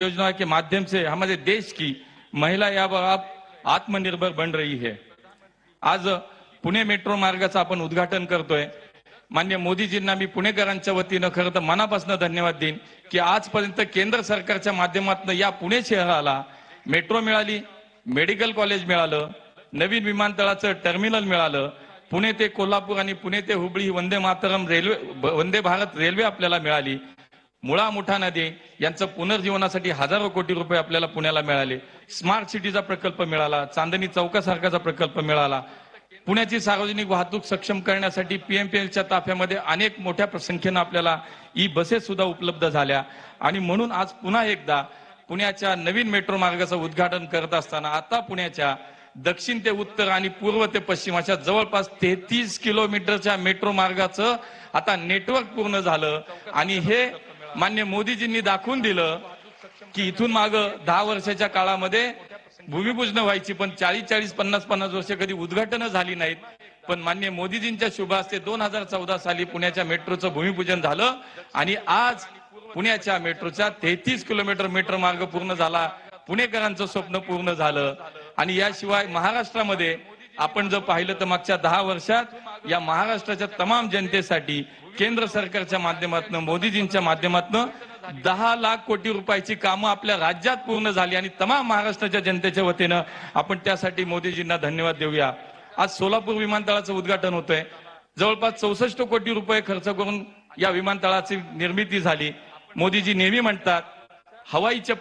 योजना के माध्यम से हमारे देश की महिला या अब आत्मनिर्भर बन रही है। आज पुणे मेट्रो मार्गाचं आपण उद्घाटन करतोय। माननीय मोदीजींना मी पुणेकरांच्या वतीनं खरं तर मनापासून धन्यवाद देईन की आजपर्यंत केंद्र सरकारच्या माध्यमातून या पुणे शहराला मेट्रो मिळाली, मेडिकल कॉलेज मिळालं, नवीन विमानतळाचं टर्मिनल मिळालं, पुणे ते कोल्हापूर आणि पुणे ते हुबळी वंदे मातरम रेल्वे वंदे भारत रेल्वे आपल्याला मिळाली। मुळा मुठा नदी यांचं पुनर्जीवनासाठी हजारो कोटी रुपये आपल्याला पुण्याला मिळाले। स्मार्ट सिटीचा प्रकल्प मिळाला, चांदणी चौकासारखाचा प्रकल्प मिळाला। पुण्याची सार्वजनिक वाहतूक सक्षम करण्यासाठी पीएमपीएलच्या ताफ्यामध्ये अनेक मोठ्या संख्येने आपल्याला ई बसेस सुद्धा उपलब्ध झाल्या आणि म्हणून आज पुन्हा एकदा पुण्याच्या नवीन मेट्रो मार्गाचं उद्घाटन करत असताना आता पुण्याच्या दक्षिण ते उत्तर आणि पूर्व ते पश्चिम अशा जवळपास 33 किलोमीटरच्या मेट्रो मार्गाचं आता नेटवर्क पूर्ण झालं आणि हे माननीय मोदीजींनी दाखवून दिलं की इथून माग 10 वर्षाच्या काळामध्ये भूमिपूजन व्हायची पण 40-40, 50-50 वर्ष कधी उद्घाटन झाली नाहीत। पण माननीय मोदीजींच्या शुभ हस्ते 2014 साली पुण्याच्या मेट्रोचं भूमिपूजन झालं आणि आज पुण्याच्या मेट्रोचा 33 किलोमीटर मेट्रो मार्ग पूर्ण झाला। पुणेकरांचं स्वप्न पूर्ण झालं आणि याशिवाय महाराष्ट्रामध्ये आपण जर पाहिलं तर मागच्या 10 वर्षात या महाराष्ट्राच्या तमाम जनतेसाठी केंद्र सरकारच्या माध्यमातून मोदीजींच्या माध्यमातून 10 लाख कोटी रुपयाची कामं आपल्या राज्यात पूर्ण झाली आणि तमाम महाराष्ट्राच्या जनतेच्या वतीनं आपण त्यासाठी मोदीजींना धन्यवाद देऊया। आज सोलापूर विमानतळाचं उद्घाटन होतंय। जवळपास 64 कोटी रुपये खर्च करून या विमानतळाची निर्मिती झाली। मोदीजी नेहमी म्हणतात हवाईच्या